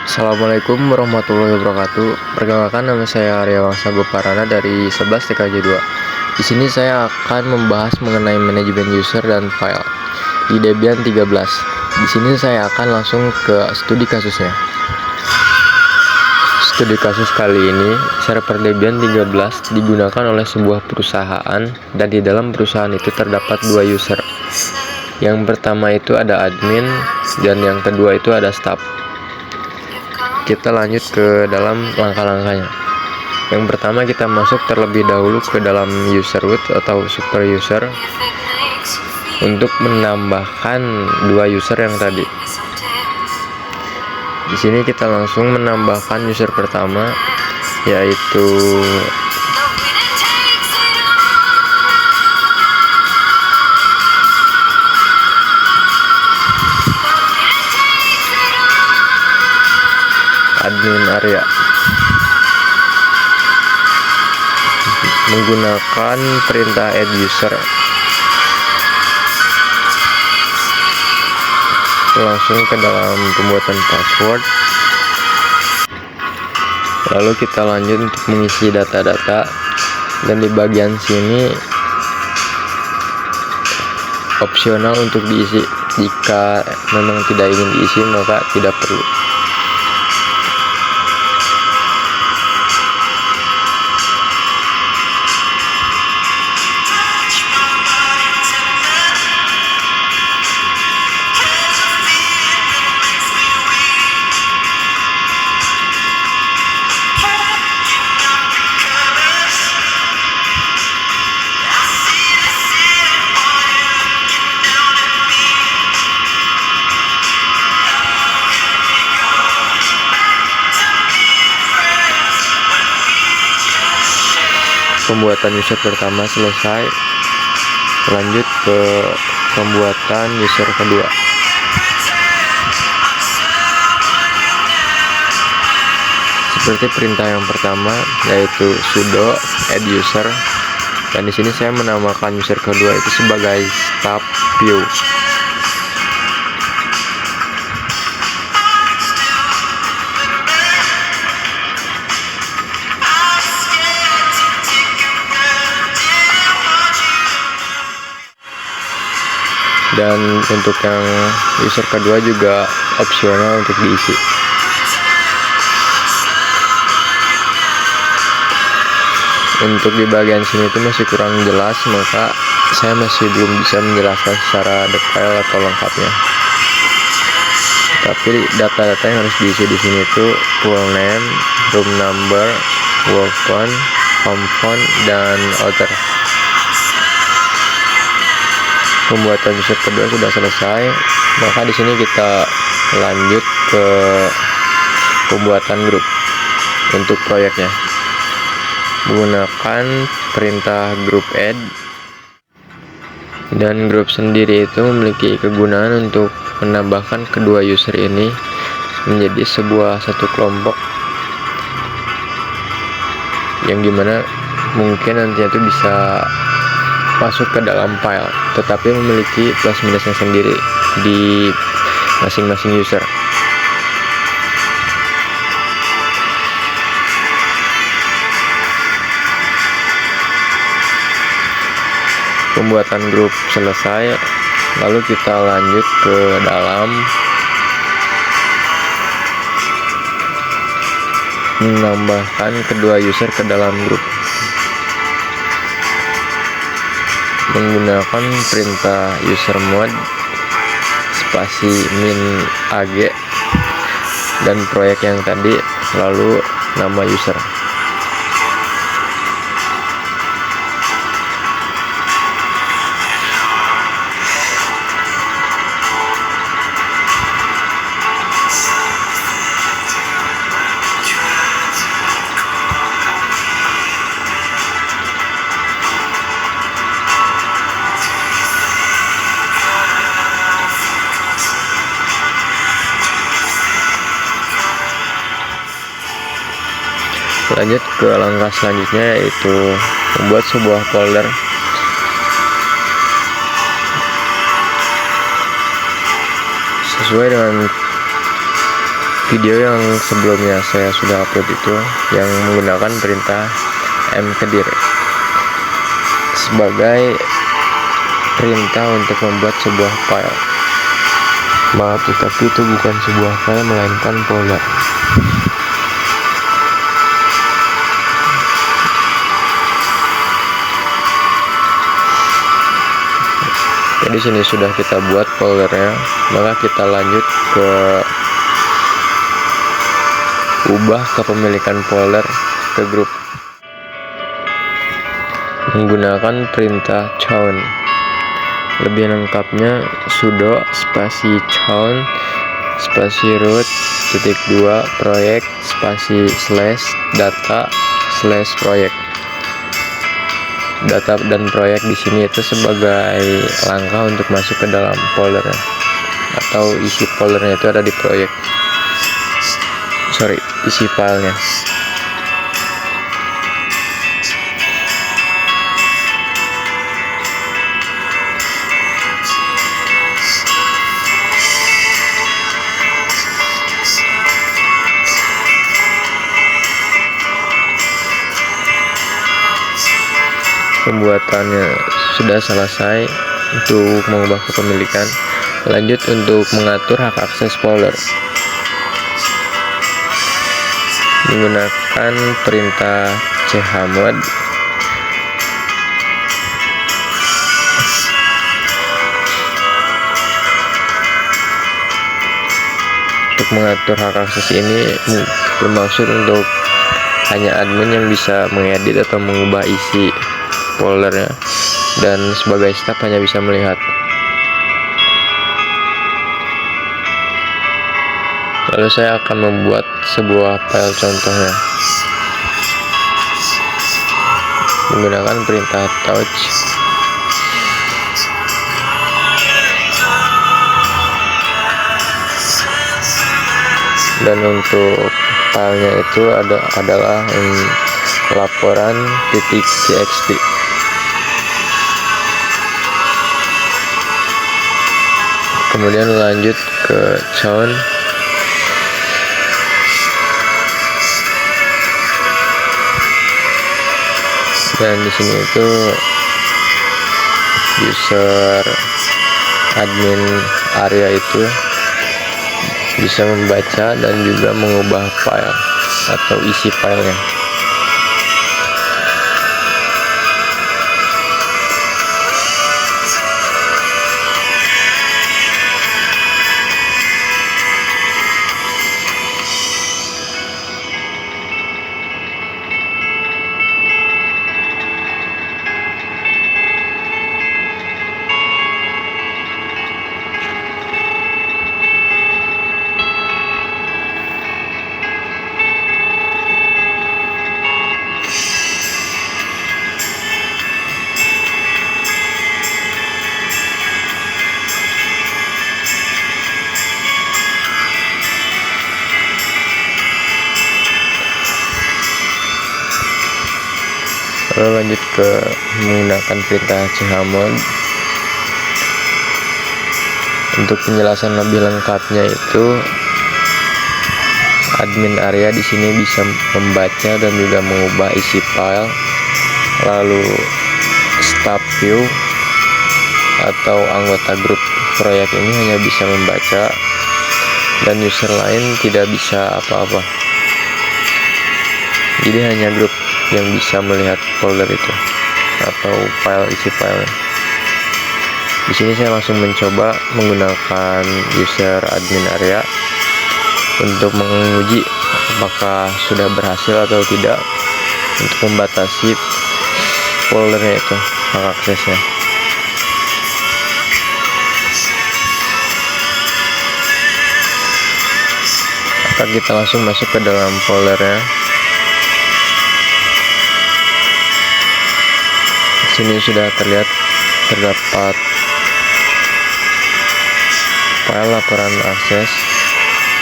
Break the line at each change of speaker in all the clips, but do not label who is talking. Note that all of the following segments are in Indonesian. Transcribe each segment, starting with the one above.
Assalamualaikum warahmatullahi wabarakatuh. Perkenalkan, nama saya Arya Wangsa Goparana dari 11 TKJ 2. Di sini saya akan membahas mengenai manajemen user dan file di Debian 13. Di sini saya akan langsung ke studi kasusnya. Studi kasus kali ini, server Debian 13 digunakan oleh sebuah perusahaan, dan di dalam perusahaan itu terdapat dua user. Yang pertama itu ada admin, dan yang kedua itu ada staff. Kita lanjut ke dalam langkah-langkahnya. Yang pertama, kita masuk terlebih dahulu ke dalam user root atau super user untuk menambahkan dua user yang tadi. Di sini kita langsung menambahkan user pertama, yaitu admin Arya, menggunakan perintah add user. Langsung ke dalam pembuatan password, lalu kita lanjut untuk mengisi data-data, dan di bagian sini opsional untuk diisi. Jika memang tidak ingin diisi, maka tidak perlu. Pembuatan user pertama selesai, lanjut ke pembuatan user kedua. Seperti perintah yang pertama, yaitu sudo add user, dan di sini saya menamakan user kedua itu sebagai staff view. Dan untuk yang user kedua juga opsional untuk diisi. Untuk di bagian sini itu masih kurang jelas, maka saya masih belum bisa menjelaskan secara detail atau lengkapnya. Tapi data-data yang harus diisi di sini itu full name, room number, work phone, home phone, dan other. Pembuatan user kedua sudah selesai, maka di sini kita lanjut ke pembuatan grup untuk proyeknya menggunakan perintah group add. Dan grup sendiri itu memiliki kegunaan untuk menambahkan kedua user ini menjadi satu kelompok, yang dimana mungkin nanti itu bisa masuk ke dalam file, tetapi memiliki plus minusnya sendiri di masing-masing user. Pembuatan grup selesai, lalu kita lanjut ke dalam menambahkan kedua user ke dalam grup menggunakan perintah usermod spasi min ag, dan proyek yang tadi lalu nama user. Lanjut ke langkah selanjutnya, yaitu membuat sebuah folder. Sesuai dengan video yang sebelumnya saya sudah upload itu yang menggunakan perintah mkdir sebagai perintah untuk membuat sebuah file. Maaf, tetapi itu bukan sebuah file melainkan folder. Jadi sini sudah kita buat foldernya, maka kita lanjut ke ubah kepemilikan folder ke grup menggunakan perintah chown. Lebih lengkapnya sudo spasi chown spasi root .2 proyek spasi slash data slash proyek. Data dan proyek di sini itu sebagai langkah untuk masuk ke dalam foldernya, atau isi foldernya itu ada di proyek. Isi filenya. Pembuatannya sudah selesai untuk mengubah kepemilikan. Lanjut untuk mengatur hak akses folder menggunakan perintah chmod. Untuk mengatur hak akses ini bermaksud untuk hanya admin yang bisa mengedit atau mengubah isi foldernya, dan sebagai staf hanya bisa melihat. Lalu saya akan membuat sebuah file contohnya menggunakan perintah touch. Dan untuk filenya itu adalah laporan.txt. Kemudian lanjut ke chown. Dan di sini itu user admin area itu bisa membaca dan juga mengubah file atau isi filenya. Lalu lanjut ke menggunakan perintah chmod. Untuk penjelasan lebih lengkapnya itu admin area di sini bisa membaca dan juga mengubah isi file. Lalu staff view atau anggota grup proyek ini hanya bisa membaca dan user lain tidak bisa apa-apa. Jadi hanya grup yang bisa melihat folder itu atau isi file. Di sini saya langsung mencoba menggunakan user admin area untuk menguji apakah sudah berhasil atau tidak untuk membatasi foldernya itu, hak aksesnya. Maka kita langsung masuk ke dalam foldernya. Sini sudah terdapat file laporan akses.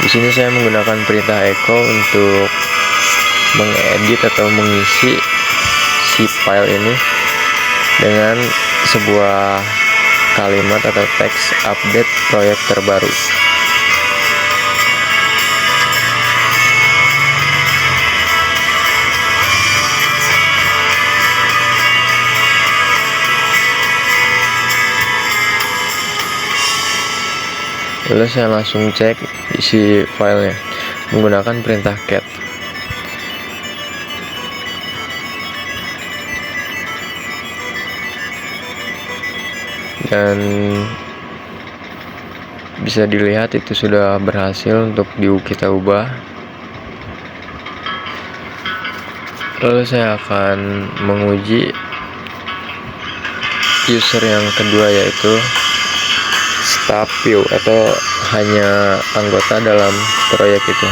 Di sini saya menggunakan perintah echo untuk mengedit atau mengisi si file ini dengan sebuah kalimat atau teks update proyek terbaru. Lalu saya langsung cek isi filenya menggunakan perintah cat. Dan bisa dilihat itu sudah berhasil untuk kita ubah. Lalu saya akan menguji user yang kedua, yaitu staff view atau hanya anggota dalam proyek itu.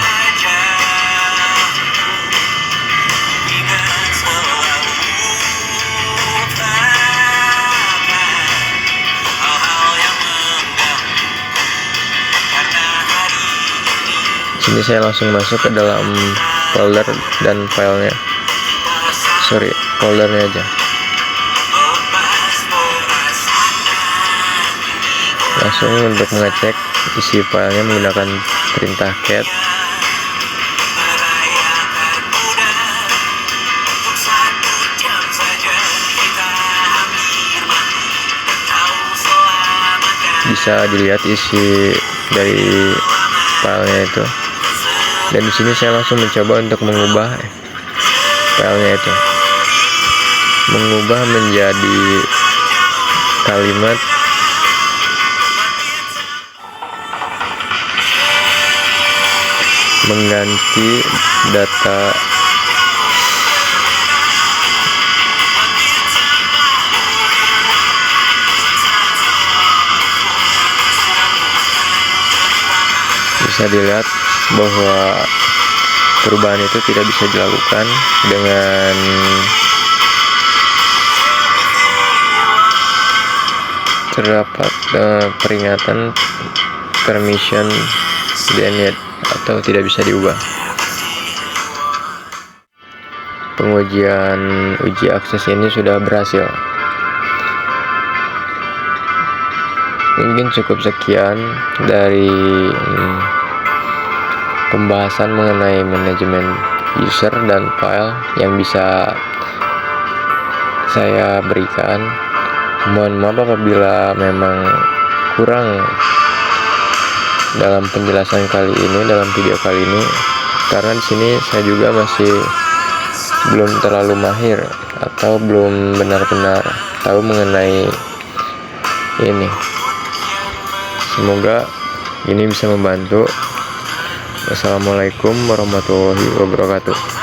Sini saya langsung masuk ke dalam folder dan filenya. Foldernya aja. Langsung untuk mengecek isi filenya menggunakan perintah cat. Bisa dilihat isi dari filenya itu. Dan di sini saya langsung mencoba untuk mengubah filenya itu, mengubah menjadi kalimat mengganti data bisa dilihat bahwa perubahan itu tidak bisa dilakukan dengan terdapat peringatan permission denied atau tidak bisa diubah. Pengujian uji akses ini sudah berhasil. Mungkin cukup sekian dari pembahasan mengenai manajemen user dan file yang bisa saya berikan. Mohon maaf apabila memang kurang dalam penjelasan kali ini, dalam video kali ini, karena di sini saya juga masih belum terlalu mahir atau belum benar-benar tahu mengenai ini. Semoga ini bisa membantu. Wassalamualaikum warahmatullahi wabarakatuh.